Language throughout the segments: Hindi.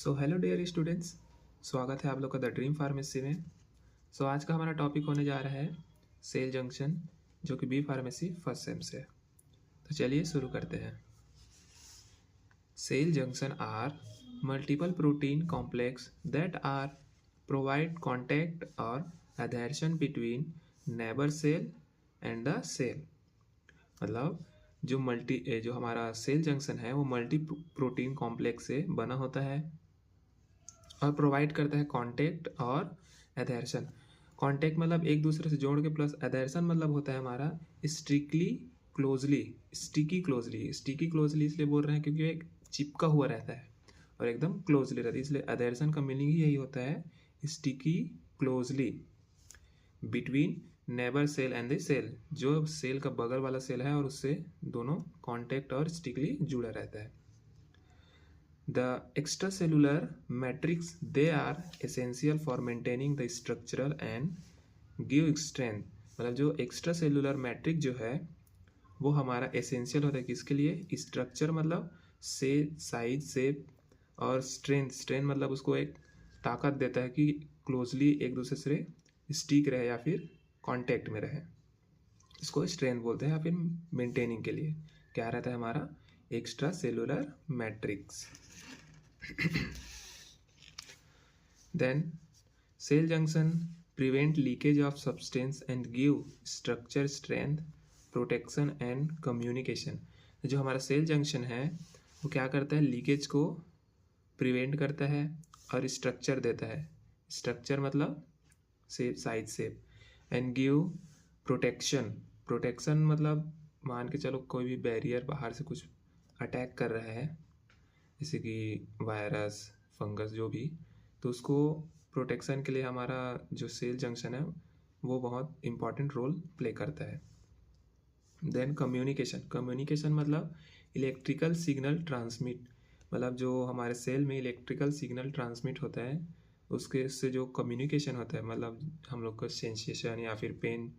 सो हेलो डियर स्टूडेंट्स, स्वागत है आप लोग का द ड्रीम फार्मेसी में। आज का हमारा टॉपिक होने जा रहा है सेल जंक्शन, जो कि बी फार्मेसी फर्स्ट सेम से। तो चलिए शुरू करते हैं। Cell junction are multiple protein complex that are provide contact और adhesion between neighbour cell and the cell. मतलब जो हमारा सेल जंक्शन है वो मल्टी प्रोटीन कॉम्प्लेक्स से बना होता है और प्रोवाइड करता है कांटेक्ट और एडहेशन। कांटेक्ट मतलब एक दूसरे से जोड़ के, प्लस एडहेशन मतलब होता है हमारा स्टिकी क्लोजली इसलिए बोल रहे हैं क्योंकि एक चिपका हुआ रहता है और एकदम क्लोजली रहता है, इसलिए एडहेशन का मीनिंग ही यही होता है, sticky closely between neighbour cell and the cell. जो सेल का बगल वाला सेल है और उससे दोनों कांटेक्ट और स्टिकली जुड़ा रहता है। The extracellular matrix, they are essential for maintaining the structural and give strength। मतलब जो एक्स्ट्रा सेलुलर मैट्रिक्स जो है वो हमारा एसेंशियल होता है किसके लिए? स्ट्रक्चर मतलब से साइज शेप, और स्ट्रेंथ मतलब उसको एक ताकत देता है कि क्लोजली एक दूसरे से स्टिक रहे या फिर कांटेक्ट में रहे, इसको स्ट्रेंथ बोलते हैं। या फिर मेंटेनिंग के लिए क्या रहता है हमारा? Extra cellular matrix. Then cell junction prevent leakage of substance and give structure strength, protection and communication। जो हमारा सेल जंक्शन है वो क्या करता है? लीकेज को प्रिवेंट करता है और स्ट्रक्चर देता है। स्ट्रक्चर मतलब shape, size shape, and give protection मतलब मान के चलो कोई भी बैरियर बाहर से कुछ अटैक कर रहा है, जैसे कि वायरस, फंगस, जो भी, तो उसको प्रोटेक्शन के लिए हमारा जो सेल जंक्शन है वो बहुत इम्पॉर्टेंट रोल प्ले करता है। देन कम्युनिकेशन मतलब इलेक्ट्रिकल सिग्नल ट्रांसमिट, मतलब जो हमारे सेल में इलेक्ट्रिकल सिग्नल ट्रांसमिट होता है उसके से जो कम्युनिकेशन होता है, मतलब हम लोग का सेंसेशन या फिर पेन,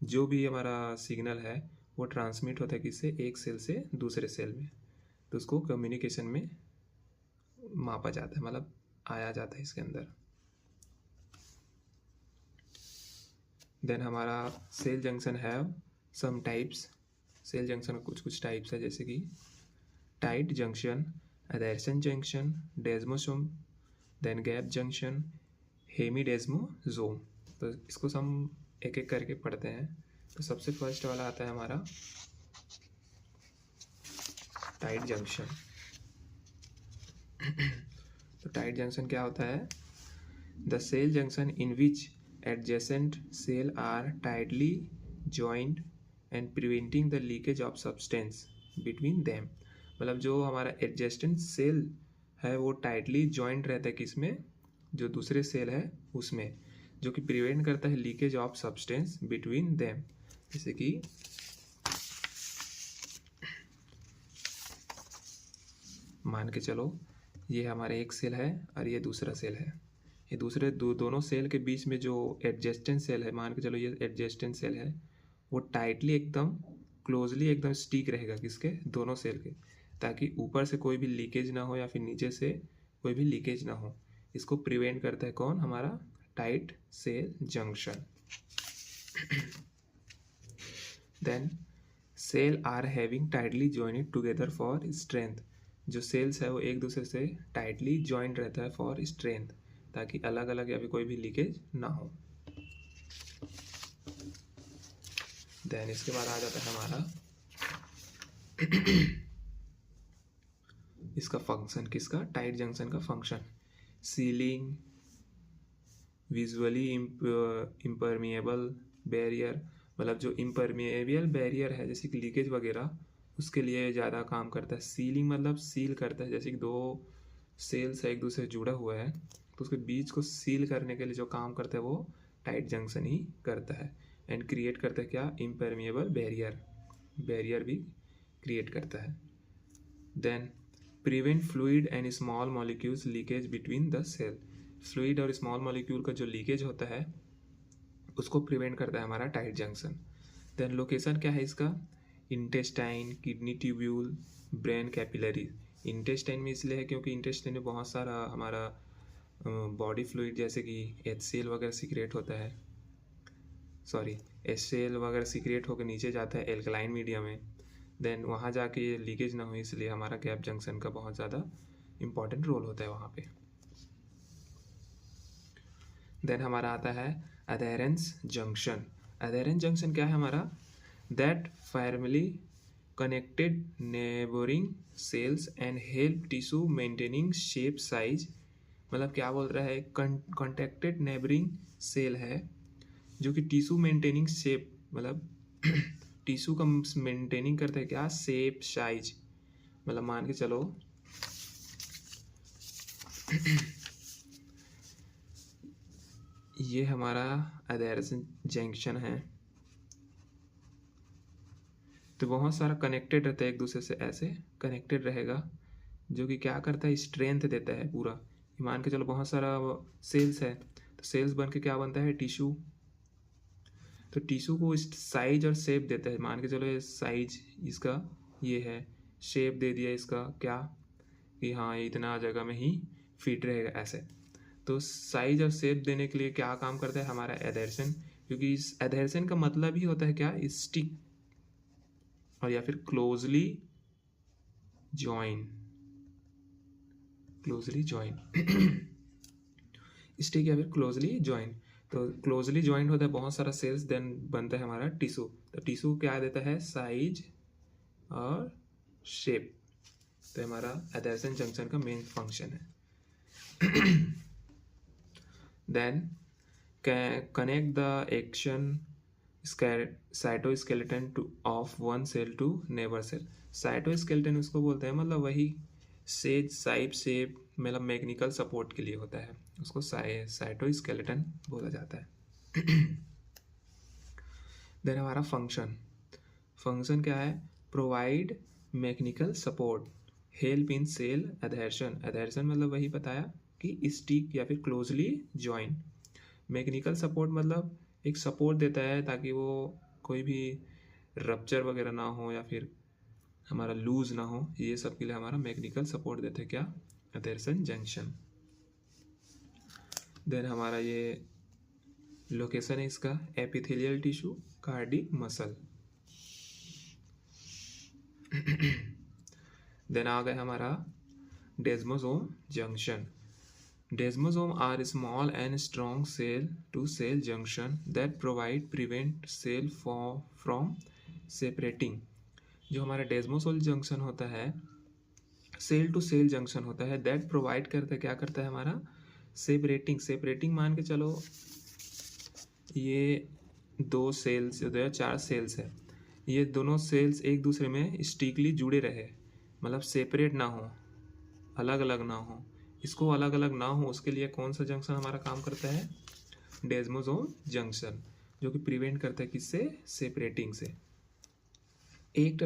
जो भी हमारा सिग्नल है वो ट्रांसमिट होता है किससे? एक सेल से दूसरे सेल में, तो उसको कम्युनिकेशन में मापा जाता है, मतलब आया जाता है इसके अंदर। देन हमारा सेल जंक्शन है सम टाइप्स। सेल जंक्शन का कुछ टाइप्स है, जैसे कि tight junction, adhesion junction, desmosome, then gap junction, hemidesmosome. तो इसको हम एक एक करके पढ़ते हैं। तो सबसे फर्स्ट वाला आता है हमारा टाइट जंक्शन। तो टाइट जंक्शन क्या होता है? The cell junction in which adjacent cell are tightly joint and preventing the leakage of substance between them. मतलब जो हमारा एडजेसेंट सेल है वो टाइटली जॉइंट रहता है किसमें? जो दूसरे सेल है उसमें, जो कि प्रिवेंट करता है leakage of substance between them. जैसे कि मान के चलो ये हमारे एक सेल है और ये दूसरा सेल है, ये दूसरे दोनों सेल के बीच में जो एडजेस्टेंट सेल है, मान के चलो ये एडजेस्टेंट सेल है, वो टाइटली एकदम क्लोजली एकदम स्टिक रहेगा किसके? दोनों सेल के, ताकि ऊपर से कोई भी लीकेज ना हो या फिर नीचे से कोई भी लीकेज ना हो। इसको प्रिवेंट करता है कौन? हमारा tight cell junction. Then cell are having tightly jointed together for strength. जो सेल्स है वो एक दूसरे से टाइटली जॉइंट रहता है फॉर स्ट्रेंथ, ताकि अलग अलग या फिर कोई भी लीकेज ना हो। देन इसके बाद आ जाता है हमारा इसका फंक्शन, किसका? टाइट जंक्शन का function. Ceiling, visually impermeable barrier, मतलब जो इम्परमिएबल बैरियर है जैसे कि लीकेज वगैरह, उसके लिए ज़्यादा काम करता है। सीलिंग मतलब सील करता है, जैसे कि दो सेल्स है एक दूसरे से जुड़ा हुआ है तो उसके बीच को सील करने के लिए जो काम करता है वो टाइट जंक्शन ही करता है। एंड क्रिएट करता है क्या? इम्परमिएबल बैरियर भी क्रिएट करता है। Then prevent fluid and small molecules leakage between the cell. Fluid और स्मॉल मॉलिक्यूल का जो लीकेज होता है उसको प्रिवेंट करता है हमारा टाइट जंक्शन। देन लोकेशन क्या है इसका? Intestine, kidney tubule, brain capillary, intestine में इसलिए है क्योंकि इंटेस्टाइन में बहुत सारा हमारा बॉडी फ्लूइड जैसे कि HCl वगैरह सीक्रेट होता है, सॉरी HCl वगैरह सीक्रेट होकर नीचे जाता है एल्कलाइन मीडिया में, देन वहाँ जाके लीकेज ना हो, इसलिए हमारा गैप जंक्शन का बहुत ज़्यादा इम्पॉर्टेंट रोल होता है वहाँ पे। देन हमारा आता है अधेरेंस जंक्शन। अधेरेंस जंक्शन क्या है हमारा? That firmly connected neighbouring cells and help tissue maintaining shape size. मतलब क्या बोल रहा है? कॉन्टेक्टेड नेबरिंग सेल है जो कि टिश्यू मेंटेनिंग शेप, मतलब टिश्यू का मेंटेनिंग करता है क्या? Shape size. मतलब मान के चलो ये हमारा अधेरेंस जंक्शन है, तो बहुत सारा कनेक्टेड रहता है एक दूसरे से, ऐसे कनेक्टेड रहेगा, जो कि क्या करता है? स्ट्रेंथ देता है पूरा। मान के चलो बहुत सारा सेल्स है, तो सेल्स बन के क्या बनता है? टिश्यू। तो टिश्यू को साइज और शेप देता है। मान के चलो ये साइज इसका ये है, शेप दे दिया इसका क्या कि हाँ ये इतना जगह में ही फिट रहेगा ऐसे। तो साइज और शेप देने के लिए क्या काम करता है हमारा एडहेरेंस, क्योंकि इस एडहेरेंस का मतलब ही होता है क्या? स्टिक और या फिर closely join, closely join stick या फिर क्लोजली ज्वाइन। तो क्लोजली ज्वाइंट होता है बहुत सारा सेल्स, देन बनता है हमारा टिश्यू। तो टिश्यू क्या देता है? साइज और शेप। तो हमारा एडहेरेंस जंक्शन का मेन फंक्शन है। Then connect the action cytoskeleton of one cell to neighbor cell। Cytoskeleton उसको बोलते हैं, मतलब वही सेज साइप शेप, मतलब मैकेनिकल सपोर्ट के लिए होता है, उसको साइटोस्केलेटन बोला जाता है। देन हमारा फंक्शन क्या है? Provide mechanical support, help in cell adherence. Adherence मतलब वही बताया कि स्टिक या फिर क्लोजली ज्वाइन। मैकेनिकल सपोर्ट मतलब एक सपोर्ट देता है ताकि वो कोई भी रप्चर वगैरह ना हो या फिर हमारा लूज ना हो, ये सब के लिए हमारा मैकेनिकल सपोर्ट देता है क्या? Adherence junction. देन हमारा ये लोकेशन है इसका, epithelial tissue, cardiac muscle. Then आ गए हमारा desmosome junction. Desmosome are small and strong cell to cell junction that prevent cell from separating। जो हमारा डेस्मोसोम जंक्शन होता है, सेल टू सेल जंक्शन होता है, दैट प्रोवाइड करता है, क्या करता है हमारा? सेपरेटिंग मान के चलो ये दो सेल्स, दो या चार सेल्स है, ये दोनों सेल्स एक दूसरे में स्टिकली जुड़े रहे, मतलब सेपरेट ना हो, अलग अलग ना हो। इसको अलग अलग ना हो उसके लिए कौन सा जंक्शन हमारा काम करता है? डेस्मोसोम जंक्शन, जो कि प्रिवेंट करता है किससे? सेपरेटिंग से। Act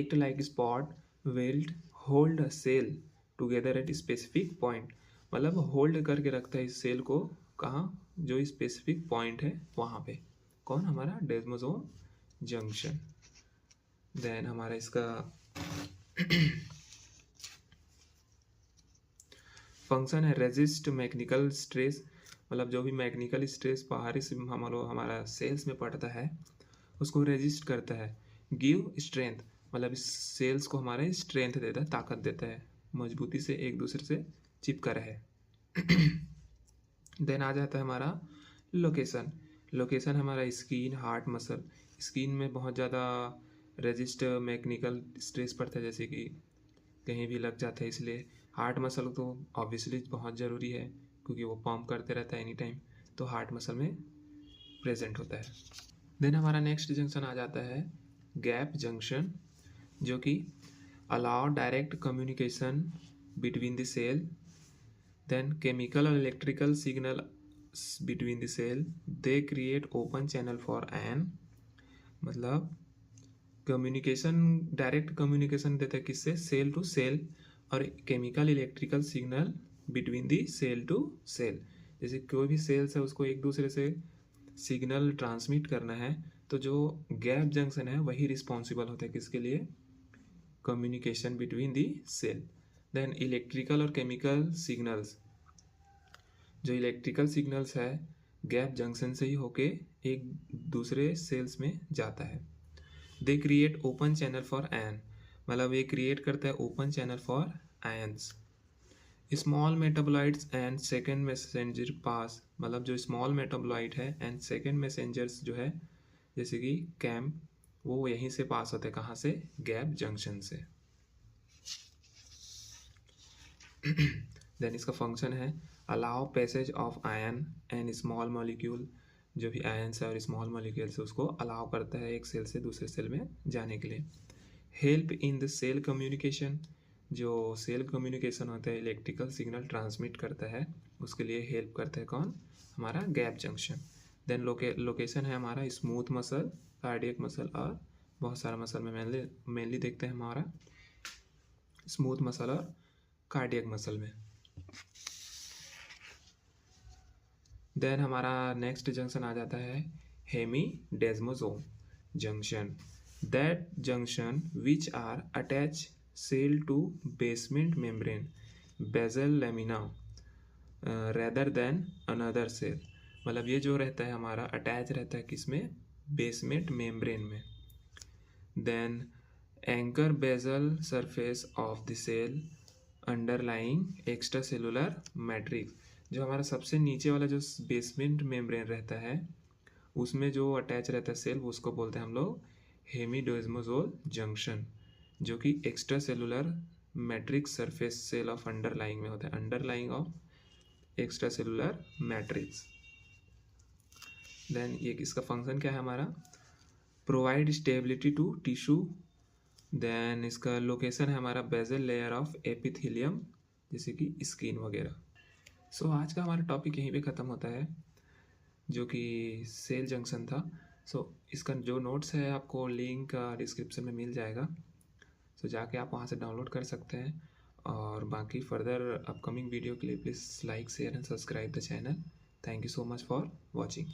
like spot will hold a cell together at specific point. मतलब होल्ड करके रखता है इस सेल को, कहाँ? जो स्पेसिफिक पॉइंट है वहाँ पे। कौन? हमारा डेस्मोसोम जंक्शन। देन हमारा इसका फंक्शन है रेजिस्ट मैकेनिकल स्ट्रेस। मतलब जो भी मैकेनिकल स्ट्रेस बाहरी से हमारा सेल्स में पड़ता है उसको रेजिस्ट करता है। गिव स्ट्रेंथ, मतलब इस सेल्स को हमारे स्ट्रेंथ देता है, ताकत देता है, मजबूती से एक दूसरे से चिपका रहे। देन आ जाता है हमारा लोकेशन हमारा स्किन, हार्ट, मसल। स्किन में बहुत ज़्यादा रेजिस्ट मैकेनिकल स्ट्रेस पड़ता है, जैसे कि कहीं भी लग जाता है, इसलिए हार्ट मसल तो ऑब्वियसली बहुत ज़रूरी है क्योंकि वो पंप करते रहता है एनी टाइम, तो हार्ट मसल में प्रेजेंट होता है। देन हमारा नेक्स्ट जंक्शन आ जाता है गैप जंक्शन, जो कि allow direct communication between the cell, then chemical और electrical signal between the cell, they create open channel for an. मतलब कम्युनिकेशन, डायरेक्ट कम्युनिकेशन देता है किससे? सेल टू सेल, और chemical electrical signal between the cell to cell. जैसे कोई भी सेल्स है उसको एक दूसरे से सिग्नल ट्रांसमिट करना है, तो जो गैप जंक्शन है वही रिस्पॉन्सिबल होता है किसके लिए? communication between the cell. Then electrical और chemical signals, जो इलेक्ट्रिकल सिग्नल्स है गैप जंक्शन से ही होके एक दूसरे सेल्स में जाता है. They create open channel for ion, मतलब ये क्रिएट करता है open channel for ions. Small metabolites and second messenger pass, मतलब जो स्मॉल मेटाबोलाइट है एंड सेकेंड मैसेंजर्स जो है जैसे कि कैम्प, वो यहीं से पास होते हैं. कहाँ से? गैप जंक्शन से. देन इसका फंक्शन है allow passage of ion and small molecule, जो भी आयन्स है और स्मॉल मॉलिक्यूल्स है उसको अलाउ करता है एक सेल से दूसरे सेल में जाने के लिए. Help in the cell communication, जो सेल कम्युनिकेशन होता है इलेक्ट्रिकल सिग्नल ट्रांसमिट करता है उसके लिए हेल्प करता है कौन? हमारा गैप जंक्शन. देन लोकेशन है हमारा स्मूथ मसल, कार्डियक मसल और बहुत सारा मसल में मेनली देखते हैं हमारा स्मूथ मसल और कार्डियक मसल में. देन हमारा नेक्स्ट जंक्शन आ जाता है hemidesmosome junction. That junction which are attach cell to basement membrane basal lamina rather than another cell, मतलब ये जो रहता है हमारा अटैच रहता है किसमें? बेसमेंट मेम्ब्रेन में. Then anchor basal surface of the cell underlying extra cellular matrix, जो हमारा सबसे नीचे वाला जो बेसमेंट मेम्ब्रेन रहता है उसमें जो अटैच रहता है सेल, वो उसको बोलते हैं हम लोग हेमीडेस्मोसोम जंक्शन, जो कि extra cellular matrix surface cell of underlying में होता है. Underlying of extra cellular matrix. Then ये इसका फंक्शन क्या है हमारा? Provide stability to tissue. Then इसका लोकेशन है हमारा बेजल लेयर ऑफ एपिथेलियम, जैसे कि स्किन वगैरह. सो आज का हमारा टॉपिक यहीं पे ख़त्म होता है, जो कि सेल जंक्शन था. सो इसका जो नोट्स है आपको लिंक डिस्क्रिप्शन में मिल जाएगा. सो जाके आप वहाँ से डाउनलोड कर सकते हैं. और बाकी फर्दर अपकमिंग वीडियो के लिए please like share and subscribe the channel. Thank you so much for watching.